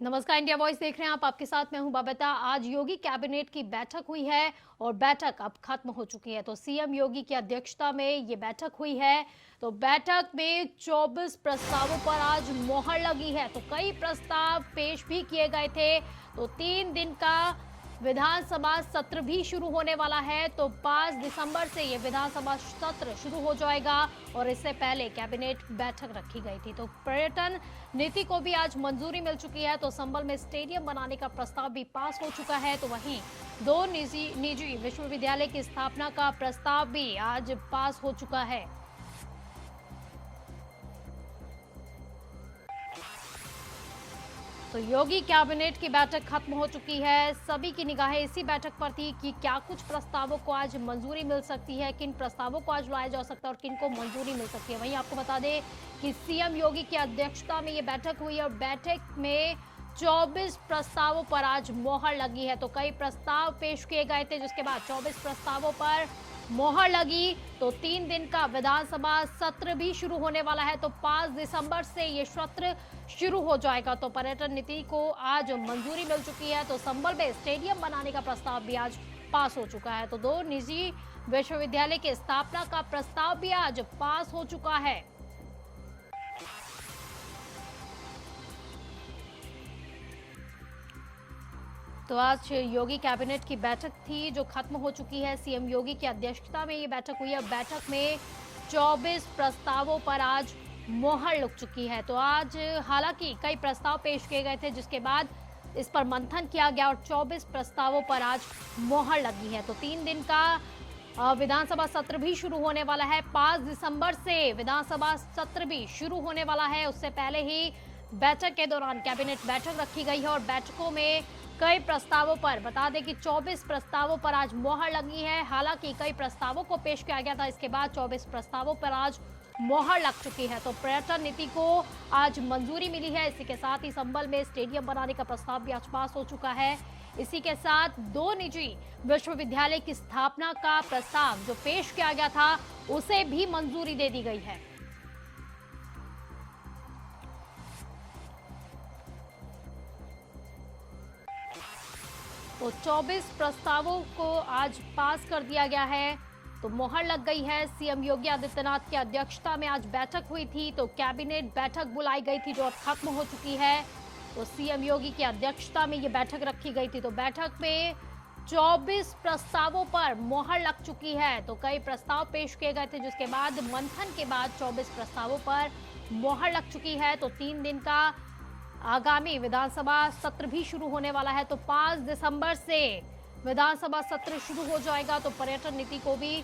नमस्कार, India voice देख रहे हैं आप। आपके साथ मैं हूं बबीता। आज योगी कैबिनेट की बैठक हुई है और बैठक अब खत्म हो चुकी है। तो सीएम योगी की अध्यक्षता में ये बैठक हुई है। तो बैठक में 24 प्रस्तावों पर आज मोहर लगी है। तो कई प्रस्ताव पेश भी किए गए थे। तो 3 दिन का विधानसभा सत्र भी शुरू होने वाला है। तो 5 दिसंबर से ये विधानसभा सत्र शुरू हो जाएगा और इससे पहले कैबिनेट बैठक रखी गई थी। तो पर्यटन नीति को भी आज मंजूरी मिल चुकी है। तो संबल में स्टेडियम बनाने का प्रस्ताव भी पास हो चुका है। तो वहीं 2 निजी विश्वविद्यालय की स्थापना का प्रस्ताव भी आज पास हो चुका है। तो योगी कैबिनेट की बैठक खत्म हो चुकी है। सभी की निगाहें इसी बैठक पर थी कि क्या कुछ प्रस्तावों को आज मंजूरी मिल सकती है, किन प्रस्तावों को आज लाया जा सकता है और किन को मंजूरी मिल सकती है। वहीं आपको बता दें कि सीएम योगी की अध्यक्षता में ये बैठक हुई और बैठक में 24 प्रस्तावों पर आज मोहर लगी है। तो कई प्रस्ताव पेश किए गए थे, जिसके बाद 24 प्रस्तावों पर मोहर लगी। तो 3 दिन का विधानसभा सत्र भी शुरू होने वाला है। तो 5 दिसंबर से ये सत्र शुरू हो जाएगा। तो पर्यटन नीति को आज मंजूरी मिल चुकी है। तो संबल में स्टेडियम बनाने का प्रस्ताव भी आज पास हो चुका है। तो 2 निजी विश्वविद्यालय की स्थापना का प्रस्ताव भी आज पास हो चुका है। तो आज योगी कैबिनेट की बैठक थी जो खत्म हो चुकी है। सीएम योगी की अध्यक्षता में ये बैठक हुई है। बैठक में 24 प्रस्तावों पर आज मोहर लग चुकी है। तो आज हालांकि कई प्रस्ताव पेश किए गए थे, जिसके बाद इस पर मंथन किया गया और 24 प्रस्तावों पर आज मोहर लगी है। तो 3 दिन का विधानसभा सत्र भी शुरू होने वाला है। 5 दिसंबर से विधानसभा सत्र भी शुरू होने वाला है। उससे पहले ही बैठक के दौरान कैबिनेट बैठक रखी गई है और बैठकों में कई प्रस्तावों पर बता दें कि 24 प्रस्तावों पर आज मोहर लगी है। हालांकि कई प्रस्तावों को पेश किया गया था, इसके बाद 24 प्रस्तावों पर आज मोहर लग चुकी है। तो पर्यटन नीति को आज मंजूरी मिली है। इसी के साथ ही संबल में स्टेडियम बनाने का प्रस्ताव भी आज पास हो चुका है। इसी के साथ 2 निजी विश्वविद्यालय की स्थापना का प्रस्ताव जो पेश किया गया था, उसे भी मंजूरी दे दी गई है। तो 24 प्रस्तावों को आज पास कर दिया गया है। तो मोहर लग गई है। सीएम योगी आदित्यनाथ की अध्यक्षता में आज बैठक हुई थी। तो कैबिनेट बैठक बुलाई गई थी जो अब खत्म हो चुकी है। तो सीएम योगी की अध्यक्षता में ये बैठक रखी गई थी। तो बैठक में 24 प्रस्तावों पर मोहर लग चुकी है। तो कई प्रस्ताव पेश किए गए थे, जिसके बाद मंथन के बाद 24 प्रस्तावों पर मोहर लग चुकी है। तो 3 दिन का आगामी विधानसभा सत्र भी शुरू होने वाला है। तो 5 दिसंबर से विधानसभा सत्र शुरू हो जाएगा। तो पर्यटन नीति को भी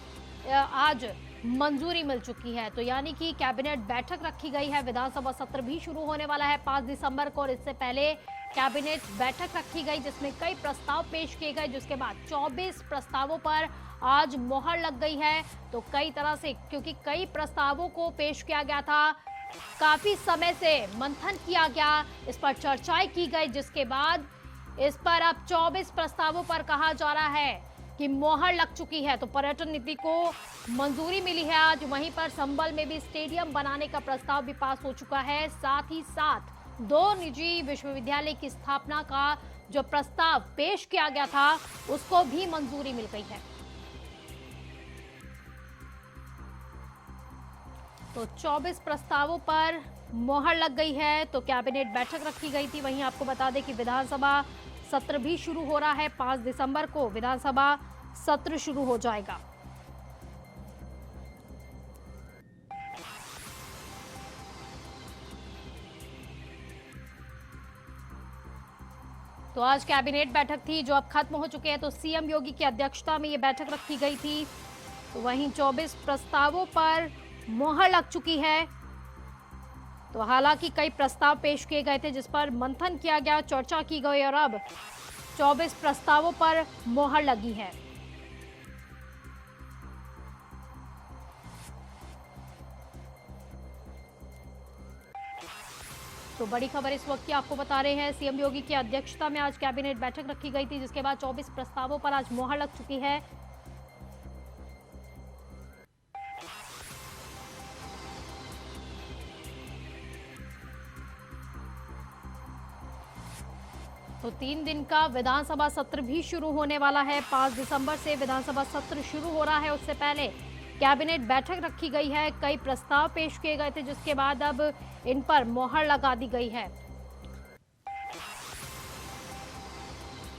आज मंजूरी मिल चुकी है। तो यानी कि कैबिनेट बैठक रखी गई है। विधानसभा सत्र भी शुरू होने वाला है 5 दिसंबर को और इससे पहले कैबिनेट बैठक रखी गई, जिसमें कई प्रस्ताव पेश किए गए, जिसके बाद 24 प्रस्तावों पर आज मोहर लग गई है। तो कई तरह से, क्योंकि कई प्रस्तावों को पेश किया गया था, काफी समय से मंथन किया गया, इस पर चर्चाएं की गई, जिसके बाद इस पर अब 24 प्रस्तावों पर कहा जा रहा है कि मोहर लग चुकी है। तो पर्यटन नीति को मंजूरी मिली है आज। वहीं पर संबल में भी स्टेडियम बनाने का प्रस्ताव भी पास हो चुका है। साथ ही साथ 2 निजी विश्वविद्यालय की स्थापना का जो प्रस्ताव पेश किया गया था, उसको भी मंजूरी मिल गई है। तो 24 प्रस्तावों पर मोहर लग गई है। तो कैबिनेट बैठक रखी गई थी। वहीं आपको बता दें कि विधानसभा सत्र भी शुरू हो रहा है। 5 दिसंबर को विधानसभा सत्र शुरू हो जाएगा। तो आज कैबिनेट बैठक थी जो अब खत्म हो चुकी है। तो सीएम योगी की अध्यक्षता में ये बैठक रखी गई थी। तो वहीं 24 प्रस्तावों पर मोहर लग चुकी है। तो हालांकि कई प्रस्ताव पेश किए गए थे, जिस पर मंथन किया गया, चर्चा की गई और अब 24 प्रस्तावों पर मोहर लगी है। तो बड़ी खबर इस वक्त की आपको बता रहे हैं। सीएम योगी की अध्यक्षता में आज कैबिनेट बैठक रखी गई थी, जिसके बाद 24 प्रस्तावों पर आज मोहर लग चुकी है। तो 3 दिन का विधानसभा सत्र भी शुरू होने वाला है। 5 दिसंबर से विधानसभा सत्र शुरू हो रहा है। उससे पहले कैबिनेट बैठक रखी गई है, कई प्रस्ताव पेश किए गए थे, जिसके बाद अब इन पर मोहर लगा दी गई है।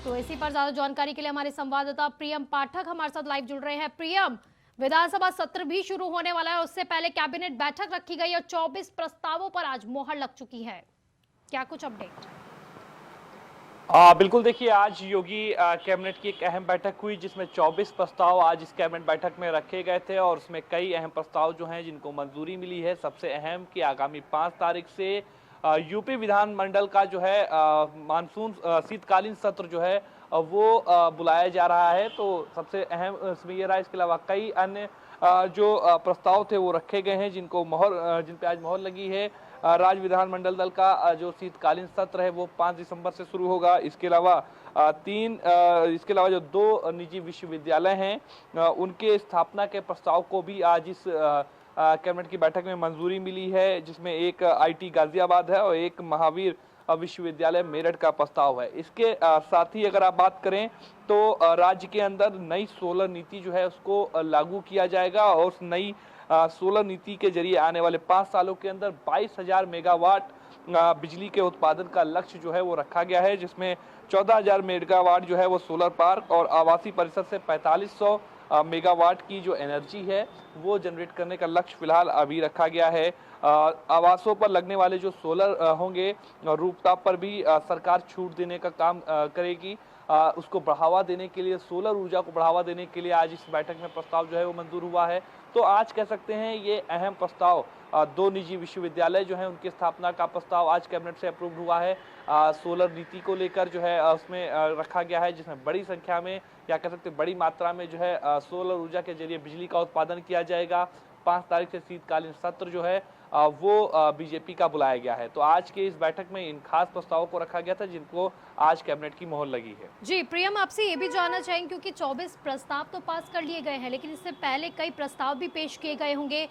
तो इसी पर ज्यादा जानकारी के लिए हमारे संवाददाता प्रियम पाठक हमारे साथ लाइव जुड़ रहे हैं। प्रियम, विधानसभा सत्र भी शुरू होने वाला है, उससे पहले कैबिनेट बैठक रखी गई और 24 प्रस्तावों पर आज मोहर लग चुकी है, क्या कुछ अपडेट? बिल्कुल, देखिए आज योगी कैबिनेट की एक अहम बैठक हुई जिसमें 24 प्रस्ताव आज इस कैबिनेट बैठक में रखे गए थे और उसमें कई अहम प्रस्ताव जो हैं जिनको मंजूरी मिली है। सबसे अहम कि आगामी 5 तारीख से यूपी विधानमंडल का जो है मानसून शीतकालीन सत्र जो है वो बुलाया जा रहा है। तो सबसे अहम इसमें ये रहा। इसके अलावा कई अन्य जो प्रस्ताव थे वो रखे गए हैं जिन पे आज मोहर लगी है। राज्य विधानमंडल दल का जो शीतकालीन सत्र है वो 5 दिसंबर से शुरू होगा। इसके अलावा इसके अलावा जो 2 निजी विश्वविद्यालय हैं उनके स्थापना के प्रस्ताव को भी आज इस कैबिनेट की बैठक में मंजूरी मिली है, जिसमें एक आईटी गाजियाबाद है और एक महावीर विश्वविद्यालय मेरठ का प्रस्ताव है। इसके साथ ही अगर आप बात करें तो राज्य के अंदर नई सोलर नीति जो है उसको लागू किया जाएगा और उस नई सोलर नीति के जरिए आने वाले 5 सालों के अंदर 22,000 मेगावाट बिजली के उत्पादन का लक्ष्य जो है वो रखा गया है, जिसमें 14,000 मेगावाट जो है वो सोलर पार्क और आवासीय परिसर से 4500 मेगावाट की जो एनर्जी है वो जनरेट करने का लक्ष्य फिलहाल अभी रखा गया है। आवासों पर लगने वाले जो सोलर होंगे रूफटॉप पर भी सरकार छूट देने का काम करेगी। उसको बढ़ावा देने के लिए, सोलर ऊर्जा को बढ़ावा देने के लिए आज इस बैठक में प्रस्ताव जो है वो मंजूर हुआ है। तो आज कह सकते हैं ये अहम प्रस्ताव 2 निजी विश्वविद्यालय जो हैं उनकी स्थापना का प्रस्ताव आज कैबिनेट से अप्रूव हुआ है। सोलर नीति को लेकर जो है उसमें रखा गया है, जिसमें बड़ी संख्या में या कह सकते बड़ी मात्रा में जो है सोलर ऊर्जा के जरिए बिजली का उत्पादन किया जाएगा। 5 तारीख से शीतकालीन सत्र जो है वो बीजेपी का बुलाया गया है। तो आज के इस बैठक में इन खास प्रस्तावों को रखा गया था जिनको आज कैबिनेट की मोहर लगी है। जी प्रियम, आपसे ये भी जानना चाहेंगे क्योंकि 24 प्रस्ताव तो पास कर लिए गए हैं, लेकिन इससे पहले कई प्रस्ताव भी पेश किए गए होंगे।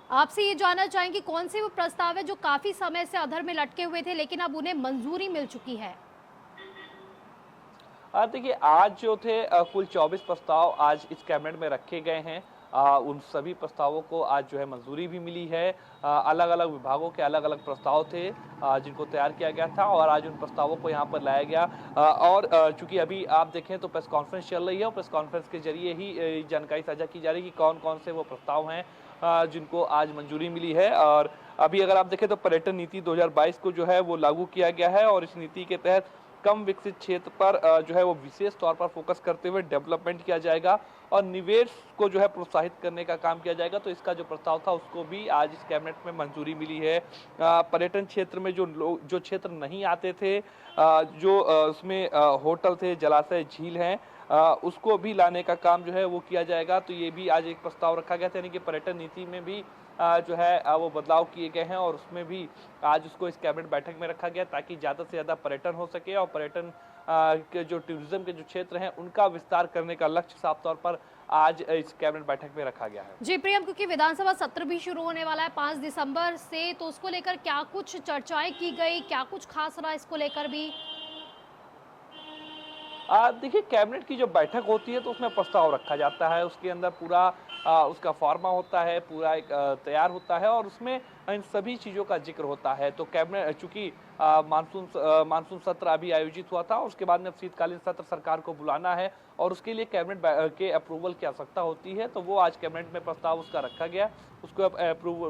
आपसे ये जानना चाहेंगे कौन से वो प्रस्ताव है जो काफी समय से अधर में लटके हुए थे लेकिन अब उन्हें मंजूरी मिल चुकी है? देखिए आज जो थे कुल 24 प्रस्ताव आज इस कैबिनेट में रखे गए हैं। उन सभी प्रस्तावों को आज जो है मंजूरी भी मिली है। अलग अलग विभागों के अलग अलग प्रस्ताव थे जिनको तैयार किया गया था और आज उन प्रस्तावों को यहाँ पर लाया गया। और चूंकि अभी आप देखें तो प्रेस कॉन्फ्रेंस चल रही है और प्रेस कॉन्फ्रेंस के जरिए ही जानकारी साझा की जा रही है कि कौन कौन से वो प्रस्ताव हैं जिनको आज मंजूरी मिली है। और अभी अगर आप देखें तो पर्यटन नीति 2022 को जो है वो लागू किया गया है और इस नीति के तहत कम विकसित क्षेत्र पर जो है वो विशेष तौर पर फोकस करते हुए डेवलपमेंट किया जाएगा और निवेश को जो है प्रोत्साहित करने का काम किया जाएगा। तो इसका जो प्रस्ताव था उसको भी आज इस कैबिनेट में मंजूरी मिली है। पर्यटन क्षेत्र में जो क्षेत्र नहीं आते थे, जो उसमें होटल थे, जलाशय, झील हैं, उसको भी लाने का काम जो है वो किया जाएगा। तो ये भी आज एक प्रस्ताव रखा गया था, यानी कि पर्यटन नीति में भी जो है वो बदलाव किए गए हैं और उसमें भी आज उसको इस कैबिनेट बैठक में रखा गया ताकि ज़्यादा से ज़्यादा पर्यटन हो सके और पर्यटन के जो टूरिज्म के जो क्षेत्र हैं उनका विस्तार करने का लक्ष्य साफ तौर पर आज इस कैबिनेट बैठक में रखा गया है। जी प्रियम, क्योंकि विधानसभा सत्र भी शुरू होने वाला है 5 दिसंबर से, तो उसको लेकर क्या कुछ चर्चाएं की गई, क्या कुछ खास रहा इसको लेकर भी? देखिए कैबिनेट की जो बैठक होती है तो उसमें प्रस्ताव रखा जाता है, उसके अंदर पूरा उसका फॉर्मा होता है, पूरा एक तैयार होता है और उसमें इन सभी चीज़ों का जिक्र होता है। तो कैबिनेट चूंकि मानसून सत्र अभी आयोजित हुआ था और उसके बाद में शीतकालीन सत्र सरकार को बुलाना है और उसके लिए कैबिनेट के अप्रूवल की आवश्यकता होती है। तो वो आज कैबिनेट में प्रस्ताव उसका रखा गया, उसको अप्रूवल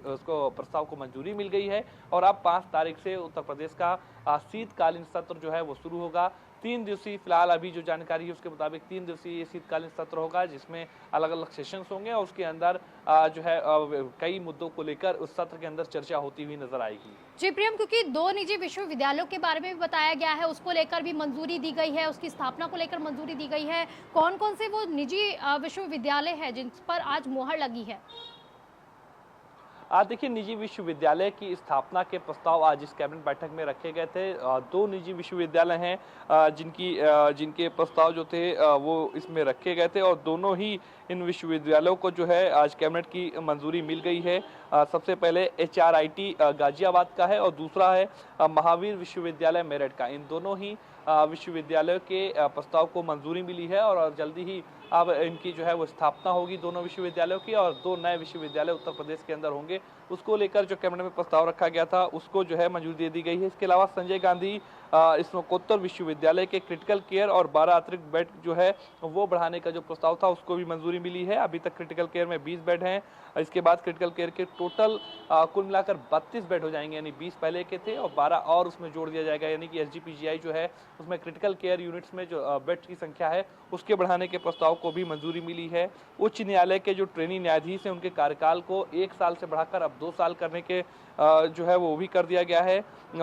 उसको प्रस्ताव को मंजूरी मिल गई है और अब 5 तारीख से उत्तर प्रदेश का शीतकालीन सत्र जो है वो शुरू होगा। 3 दिवसीय, फिलहाल अभी जो जानकारी है उसके मुताबिक 3 दिवसीय शीतकालीन सत्र होगा जिसमें अलग अलग सेशंस होंगे और उसके अंदर जो है कई मुद्दों को लेकर उस सत्र के अंदर चर्चा होती हुई नजर आएगी। जी प्रियम, क्योंकि 2 निजी विश्वविद्यालयों के बारे में भी बताया गया है, उसको लेकर भी मंजूरी दी गई है, उसकी स्थापना को लेकर मंजूरी दी गई है। कौन कौन से वो निजी विश्वविद्यालय है जिन पर आज मोहर लगी है? देखिए, निजी विश्वविद्यालय की स्थापना के प्रस्ताव आज इस कैबिनेट बैठक में रखे गए थे। दो निजी विश्वविद्यालय हैं जिनके प्रस्ताव जो थे वो इसमें रखे गए थे और दोनों ही इन विश्वविद्यालयों को जो है आज कैबिनेट की मंजूरी मिल गई है। सबसे पहले HRIT गाजियाबाद का है और दूसरा है महावीर विश्वविद्यालय मेरठ का। इन दोनों ही विश्वविद्यालयों के प्रस्ताव को मंजूरी मिली है और जल्दी ही अब इनकी जो है वो स्थापना होगी दोनों विश्वविद्यालयों की और दो नए विश्वविद्यालय उत्तर प्रदेश के अंदर होंगे। उसको लेकर जो कैबिनेट में प्रस्ताव रखा गया था उसको जो है मंजूरी दे दी गई है। इसके अलावा संजय गांधी स्नातकोत्तर विश्वविद्यालय के क्रिटिकल केयर और 12 अतिरिक्त बेड जो है वो बढ़ाने का जो प्रस्ताव था उसको भी मंजूरी मिली है। अभी तक क्रिटिकल केयर में 20 बेड हैं। इसके बाद क्रिटिकल केयर के टोटल कुल मिलाकर 32 बेड हो जाएंगे, यानी 20 पहले के थे और 12 और उसमें जोड़ दिया जाएगा, यानी कि SGPGI जो है उसमें क्रिटिकल केयर यूनिट्स में जो बेड की संख्या है उसके बढ़ाने के प्रस्ताव को भी मंजूरी मिली है। उच्च न्यायालय के जो ट्रेनी न्यायाधीश हैं उनके कार्यकाल को 1 साल से बढ़ाकर अब 2 साल करने के जो है वो भी कर दिया गया है।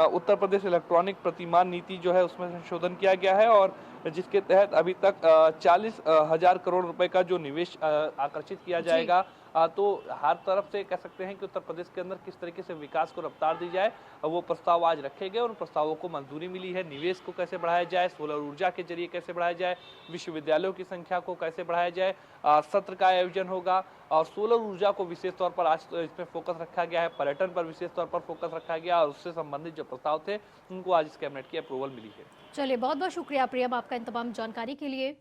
उत्तर प्रदेश इलेक्ट्रॉनिक प्रतिमान नीति जो है उसमें संशोधन किया गया है और जिसके तहत अभी तक 40,000 करोड़ रुपए का जो निवेश आकर्षित किया जाएगा। तो हर तरफ से कह सकते हैं कि उत्तर प्रदेश के अंदर किस तरीके से विकास को रफ्तार दी जाए वो प्रस्ताव आज रखे गए। उन प्रस्तावों को मंजूरी मिली है। निवेश को कैसे बढ़ाया जाए, सोलर ऊर्जा के जरिए कैसे बढ़ाया जाए, विश्वविद्यालयों की संख्या को कैसे बढ़ाया जाए, सत्र का आयोजन होगा और सोलर ऊर्जा को विशेष तौर पर आज इसमें फोकस रखा गया है। पर्यटन पर विशेष तौर पर फोकस रखा गया और उससे संबंधित जो प्रस्ताव थे उनको आज इस कैबिनेट की अप्रूवल मिली है। चलिए, बहुत बहुत शुक्रिया प्रियम आपका इन तमाम जानकारी के लिए।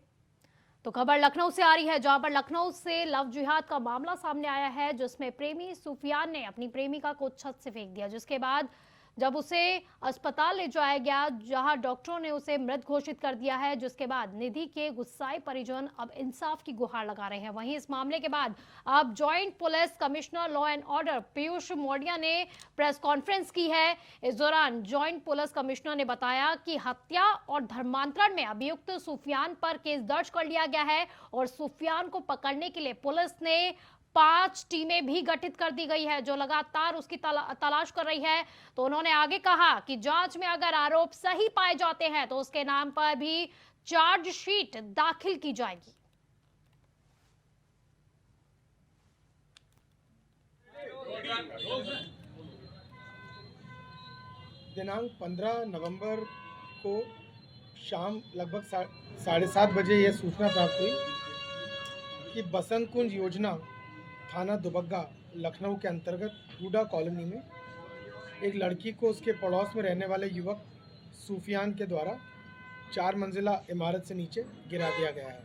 तो खबर लखनऊ से आ रही है, जहां पर लखनऊ से लव जिहाद का मामला सामने आया है, जिसमें प्रेमी सुफियान ने अपनी प्रेमिका को छत से फेंक दिया, जिसके बाद जब उसे अस्पताल ले जाया गया जहां डॉक्टरों ने उसे मृत घोषित कर दिया है, जिसके बाद निधि के गुस्साए परिजन अब इंसाफ की गुहार लगा रहे हैं। वहीं इस मामले के बाद अब joint police commissioner law and order Piyush Mordia ने प्रेस कॉन्फ्रेंस की है। इस दौरान जॉइंट पुलिस कमिश्नर ने बताया कि हत्या और धर्मांतरण में अभियुक्त सुफियान पर केस दर्ज कर लिया गया है और सुफियान को पकड़ने के लिए पुलिस ने 5 टीमें भी गठित कर दी गई है जो लगातार उसकी तलाश कर रही है। तो उन्होंने आगे कहा कि जांच में अगर आरोप सही पाए जाते हैं तो उसके नाम पर भी चार्जशीट दाखिल की जाएगी। दिनांक 15 नवंबर को शाम लगभग 7:30 बजे यह सूचना प्राप्त हुई कि बसंत कुंज योजना थाना दुबग्गा लखनऊ के अंतर्गत हूडा कॉलोनी में एक लड़की को उसके पड़ोस में रहने वाले युवक सूफियान के द्वारा 4 मंजिला इमारत से नीचे गिरा दिया गया है।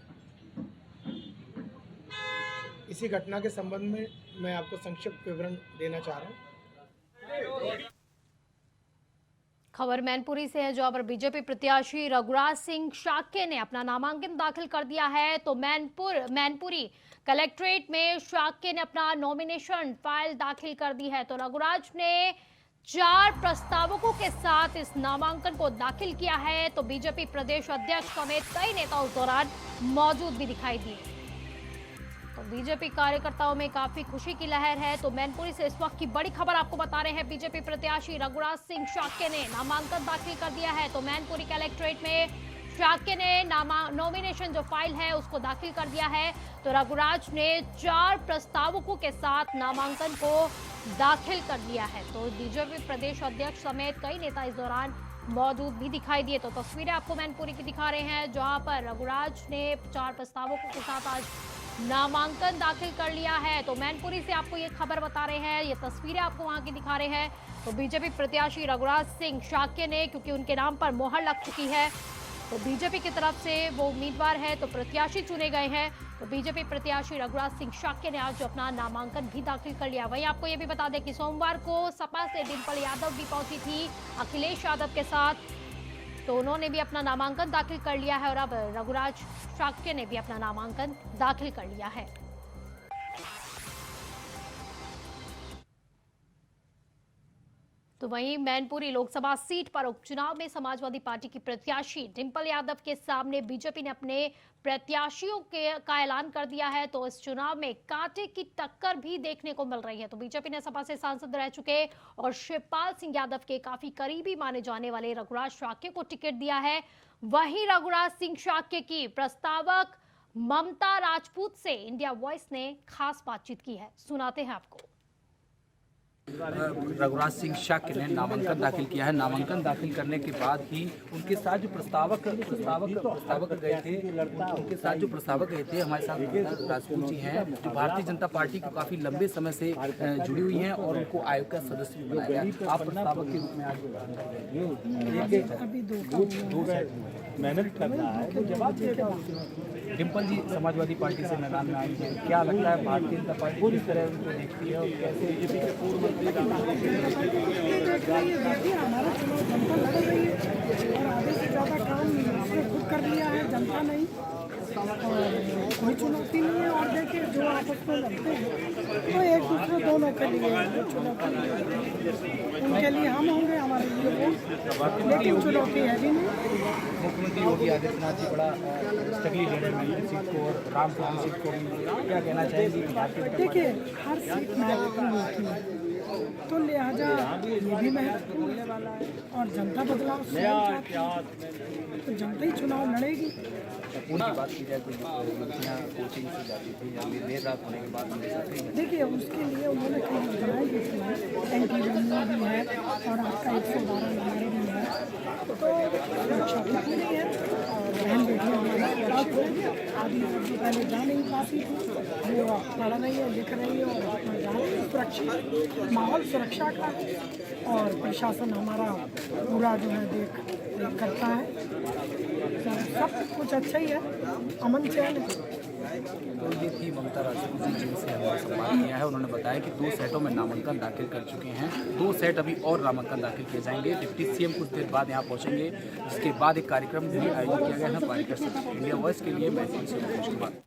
इसी घटना के संबंध में मैं आपको संक्षिप्त विवरण देना चाह रहा हूँ। खबर मैनपुरी से है, जहां पर बीजेपी प्रत्याशी रघुराज सिंह शाक्य ने अपना नामांकन दाखिल कर दिया है। तो मैनपुरी कलेक्ट्रेट में शाक्य ने अपना नॉमिनेशन फाइल दाखिल कर दी है। तो रघुराज ने 4 प्रस्तावकों के साथ इस नामांकन को दाखिल किया है। तो बीजेपी प्रदेश अध्यक्ष समेत कई नेता उस दौरान मौजूद भी दिखाई दिए। तो बीजेपी कार्यकर्ताओं में काफी खुशी की लहर है। तो मैनपुरी से इस वक्त की बड़ी खबर आपको बता रहे हैं, बीजेपी प्रत्याशी रघुराज सिंह शाक्य ने नामांकन दाखिल कर दिया है। तो मैनपुरी कलेक्ट्रेट में शाक्य ने नॉमिनेशन जो फाइल है उसको दाखिल कर दिया है। तो रघुराज ने 4 प्रस्तावकों के साथ नामांकन को दाखिल कर दिया है। तो बीजेपी प्रदेश अध्यक्ष समेत कई नेता इस दौरान मौजूद भी दिखाई दिए। तो तस्वीरें आपको मैनपुरी की दिखा रहे हैं, जहां पर रघुराज ने 4 प्रस्तावकों के साथ आज नामांकन दाखिल कर लिया है। तो मैनपुरी से आपको ये खबर बता रहे हैं, ये तस्वीरें आपको वहां की दिखा रहे हैं। तो बीजेपी प्रत्याशी रघुराज सिंह शाक्य ने, क्योंकि उनके नाम पर मोहर लग चुकी है, तो बीजेपी की तरफ से वो उम्मीदवार है, तो प्रत्याशी चुने गए हैं। तो बीजेपी प्रत्याशी रघुराज सिंह शाक्य ने आज अपना नामांकन भी दाखिल कर लिया। वहीं आपको ये भी बता दें कि सोमवार को सपा से डिंपल यादव भी पहुंची थी अखिलेश यादव के साथ, तो उन्होंने भी अपना नामांकन दाखिल कर लिया है और अब रघुराज शाक्य ने भी अपना नामांकन दाखिल कर लिया है। तो वहीं मैनपुरी लोकसभा सीट पर उपचुनाव में समाजवादी पार्टी की प्रत्याशी डिंपल यादव के सामने बीजेपी ने अपने प्रत्याशियों का ऐलान कर दिया है। तो इस चुनाव में कांटे की टक्कर भी देखने को मिल रही है। तो बीजेपी ने सपा से सांसद रह चुके और शिवपाल सिंह यादव के काफी करीबी माने जाने वाले रघुराज शाक्य को टिकट दिया है। वहीं रघुराज सिंह शाक्य की प्रस्तावक ममता राजपूत से इंडिया वॉइस ने खास बातचीत की है, सुनाते हैं आपको। रघुराज सिंह शक ने नामांकन दाखिल किया है। नामांकन दाखिल करने के बाद ही उनके साथ जो प्रस्तावक गए थे, हमारे साथ राजपूत जी हैं, जो भारतीय जनता पार्टी को काफ़ी लंबे समय से जुड़ी हुई हैं और उनको आयोग का सदस्य भी बनाया गया। आप प्रस्तावक के रूप में आज अभी दो मेहनत करना है तो जवाब देगा। डिम्पल जी समाजवादी पार्टी से मैदान में आई हैं, क्या लगता है भारतीय जनता पार्टी पूरी तरह उनको देखती है और कैसे बीजेपी के पूर्व मंत्री हमारा चुनाव जनता लड़ रही है और आधे से ज़्यादा काम उसने खुद कर लिया है, जनता नहीं, और कोई चुनौती नहीं है। और देखिए जो आपस में लड़ते हैं तो एक दूसरे दोनों के लिए चुनौती नहीं है, उनके लिए हम होंगे, हमारे लिए वो, लेकिन चुनौती है भी नहीं। मुख्यमंत्री योगी आदित्यनाथ जी बड़ा स्ट्रगली ले रहे हैं सीट को और रामपुर सीट को, क्या कहना चाहेंगे? देखिए हर सीट महत्वपूर्ण होती है तो लिहाजा ये भी महत्वपूर्ण है और जनता बदलाव स्वयं चाहती है तो जनता ही चुनाव लड़ेगी। उनकी बात की जाए तो लड़कियाँ कोचिंग से जाती थी या देर रात होने के बाद देखिए उसके लिए उन्होंने क्लिनिक बनाई भी है, एंटीवेनिया भी है और आपका 112 नंबर भी है, तो सुरक्षा भी पूरी है। और बहन बेटियाँ हमारी आदि जो पहले जा नहीं पाती थी वो पढ़ रही है, लिख रही है और अपना जा रही है। सुरक्षित माहौल सुरक्षा का और प्रशासन हमारा पूरा जो है देख करता है, सब कुछ अच्छा ही है, अमन चैन है। तो ये थी ममता राजपूत जी जिनसे हमने संवाद किया है। उन्होंने बताया कि 2 सेटों में नामांकन दाखिल कर चुके हैं, 2 सेट अभी और नामांकन दाखिल किए जाएंगे। डिप्टी सीएम कुछ देर बाद यहाँ पहुँचेंगे, जिसके बाद एक कार्यक्रम भी आयोजित किया गया है पार्टी से। इंडिया वॉइस के लिए मैं मुकेश कुमार।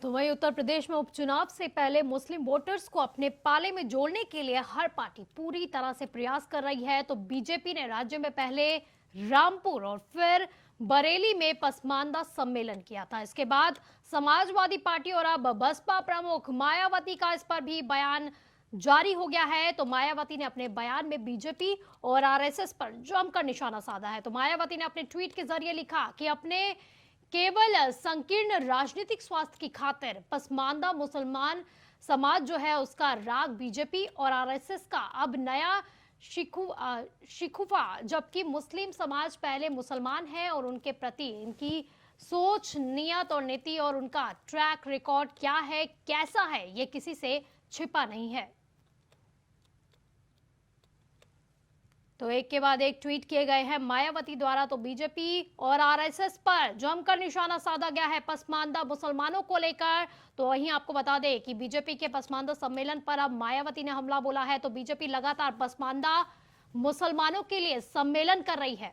तो वहीं उत्तर प्रदेश में उपचुनाव से पहले मुस्लिम वोटर्स को अपने पाले में जोड़ने के लिए हर पार्टी पूरी तरह से प्रयास कर रही है। तो बीजेपी ने राज्य में पहले रामपुर और फिर बरेली में पसमानदा सम्मेलन किया था। इसके बाद समाजवादी पार्टी और अब बसपा प्रमुख मायावती का इस पर भी बयान जारी हो गया है। तो मायावती ने अपने बयान में बीजेपी और आरएसएस पर जमकर निशाना साधा है। तो मायावती ने अपने ट्वीट के जरिए लिखा कि अपने केवल संकीर्ण राजनीतिक स्वार्थ की खातिर पसमानदा मुसलमान समाज जो है उसका राग बीजेपी और आरएसएस का अब नया शिकुफा, जबकि मुस्लिम समाज पहले मुसलमान है और उनके प्रति इनकी सोच, नियत और नीति और उनका ट्रैक रिकॉर्ड क्या है, कैसा है, ये किसी से छिपा नहीं है। तो एक के बाद एक ट्वीट किए गए हैं मायावती द्वारा। तो बीजेपी और आरएसएस पर जमकर निशाना साधा गया है पसमानदा मुसलमानों को लेकर। तो वहीं आपको बता दें कि बीजेपी के पसमानदा सम्मेलन पर अब मायावती ने हमला बोला है। तो बीजेपी लगातार पसमानदा मुसलमानों के लिए सम्मेलन कर रही है।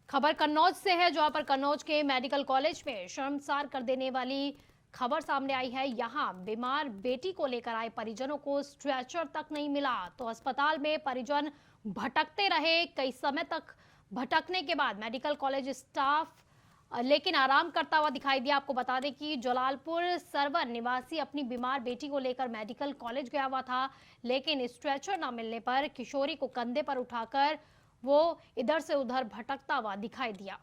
खबर कन्नौज से है, जहां पर कन्नौज के मेडिकल कॉलेज में शर्मसार कर देने वाली खबर सामने आई है। यहां बीमार बेटी को लेकर आए परिजनों को स्ट्रेचर तक नहीं मिला। तो अस्पताल में परिजन भटकते रहे। कई समय तक भटकने के बाद मेडिकल कॉलेज स्टाफ लेकिन आराम करता हुआ दिखाई दिया। आपको बता दें कि जलालपुर सरवन निवासी अपनी बीमार बेटी को लेकर मेडिकल कॉलेज गया हुआ था, लेकिन स्ट्रेचर न मिलने पर किशोरी को कंधे पर उठाकर वो इधर से उधर भटकता हुआ दिखाई दिया।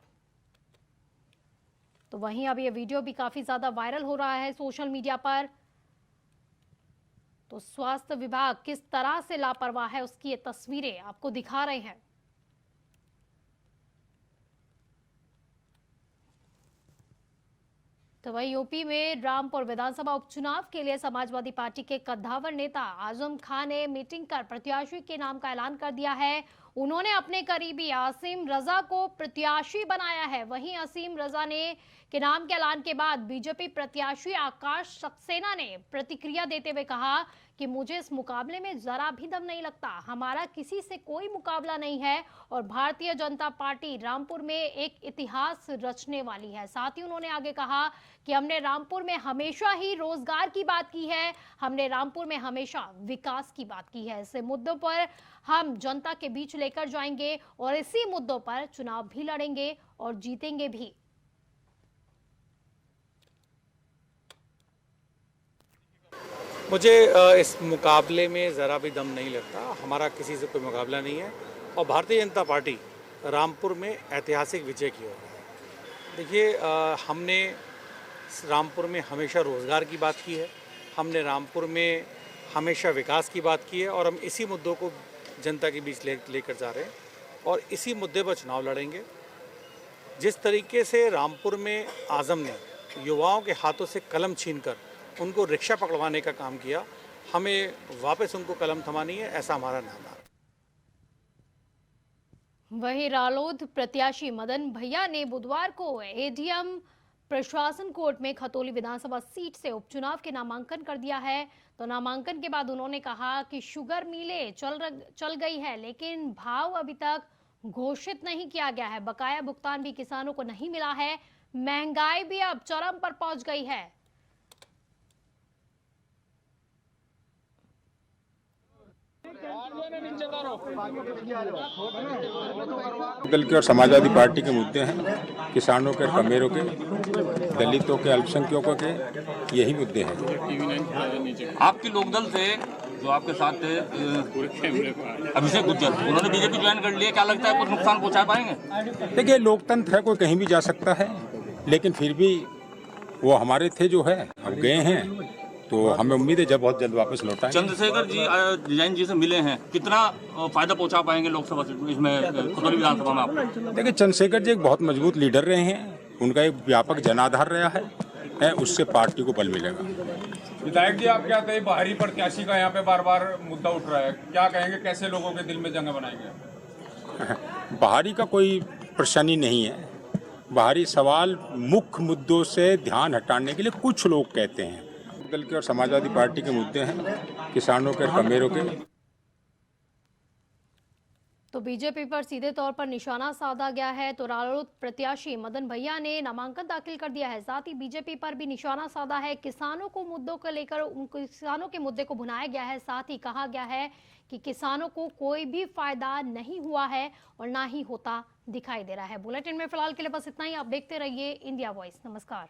तो वहीं अब ये वीडियो भी काफी ज्यादा वायरल हो रहा है सोशल मीडिया पर। तो स्वास्थ्य विभाग किस तरह से लापरवाह है उसकी ये तस्वीरें आपको दिखा रहे हैं। तो वहीं यूपी में रामपुर विधानसभा उपचुनाव के लिए समाजवादी पार्टी के कद्दावर नेता आजम खान ने मीटिंग कर प्रत्याशी के नाम का ऐलान कर दिया है। उन्होंने अपने करीबी असीम रजा को प्रत्याशी बनाया है। वहीं असीम रजा ने के नाम के ऐलान के बाद बीजेपी प्रत्याशी आकाश सक्सेना ने प्रतिक्रिया देते हुए कहा कि मुझे इस मुकाबले में जरा भी दम नहीं लगता, हमारा किसी से कोई मुकाबला नहीं है और भारतीय जनता पार्टी रामपुर में एक इतिहास रचने वाली है। साथ ही उन्होंने आगे कहा कि हमने रामपुर में हमेशा ही रोजगार की बात की है, हमने रामपुर में हमेशा विकास की बात की है। ऐसे मुद्दों पर हम जनता के बीच लेकर जाएंगे और इसी मुद्दों पर चुनाव भी लड़ेंगे और जीतेंगे भी। मुझे इस मुकाबले में ज़रा भी दम नहीं लगता, हमारा किसी से कोई मुकाबला नहीं है और भारतीय जनता पार्टी रामपुर में ऐतिहासिक विजय की ओर है। देखिए, हमने रामपुर में हमेशा रोज़गार की बात की है, हमने रामपुर में हमेशा विकास की बात की है और हम इसी मुद्दों को जनता के बीच लेकर जा रहे हैं और इसी मुद्दे पर चुनाव लड़ेंगे। जिस तरीके से रामपुर में आज़म ने युवाओं के हाथों से कलम छीनकर उनको रिक्शा पकड़वाने का काम किया, हमें वापस उनको कलम थमानी है, ऐसा हमारा नारा है। वहीं रालोद प्रत्याशी मदन भैया ने बुधवार को एडीएम प्रशासन कोर्ट में खतौली विधानसभा सीट से उपचुनाव के नामांकन कर दिया है। तो नामांकन के बाद उन्होंने कहा कि शुगर मिलें चल गई है, लेकिन भाव अभी तक घोषित नहीं किया गया है। बकाया भुगतान भी किसानों को नहीं मिला है। महंगाई भी अब चरम पर पहुंच गई है। दल के और समाजवादी पार्टी के मुद्दे हैं, किसानों के, कमेरों के, दलितों के, अल्पसंख्यकों के, यही मुद्दे हैं। आपके लोकदल से जो आपके साथ थे अभिषेक गुज्जर, उन्होंने बीजेपी ज्वाइन कर लिया, क्या लगता है कुछ नुकसान पहुंचा पाएंगे? देखिए, लोकतंत्र है, कोई कहीं भी जा सकता है, लेकिन फिर भी वो हमारे थे जो है, अब गए हैं, तो हमें उम्मीद है जब बहुत जल्द वापस लौटाएंगे। चंद्रशेखर जी जैन जी से मिले हैं, कितना फायदा पहुंचा पाएंगे लोकसभा इसमें खतौली विधानसभा में आप? देखिए, चंद्रशेखर जी एक बहुत मजबूत लीडर रहे हैं, उनका एक व्यापक जनाधार रहा है, उससे पार्टी को बल मिलेगा। विधायक जी, आप क्या कहें, बाहरी प्रत्याशी का यहाँ पे बार बार मुद्दा उठ रहा है, क्या कहेंगे, कैसे लोगों के दिल में जगह बनाएंगे? बाहरी का कोई प्रश्न ही नहीं है। बाहरी सवाल मुख्य मुद्दों से ध्यान हटाने के लिए कुछ लोग कहते हैं। दल के और समाजवादी पार्टी के मुद्दे हैं, किसानों के, कमेरों के। तो बीजेपी पर सीधे तौर पर निशाना साधा गया है। तो रालोद प्रत्याशी मदन भैया ने नामांकन दाखिल कर दिया है। साथ ही बीजेपी पर भी निशाना साधा है। किसानों को मुद्दों को लेकर किसानों के मुद्दे को भुनाया गया है। साथ ही कहा गया है कि किसानों को कोई भी फायदा नहीं हुआ है और ना ही होता दिखाई दे रहा है। बुलेटिन में फिलहाल के लिए बस इतना ही। आप देखते रहिए इंडिया वॉइस। नमस्कार।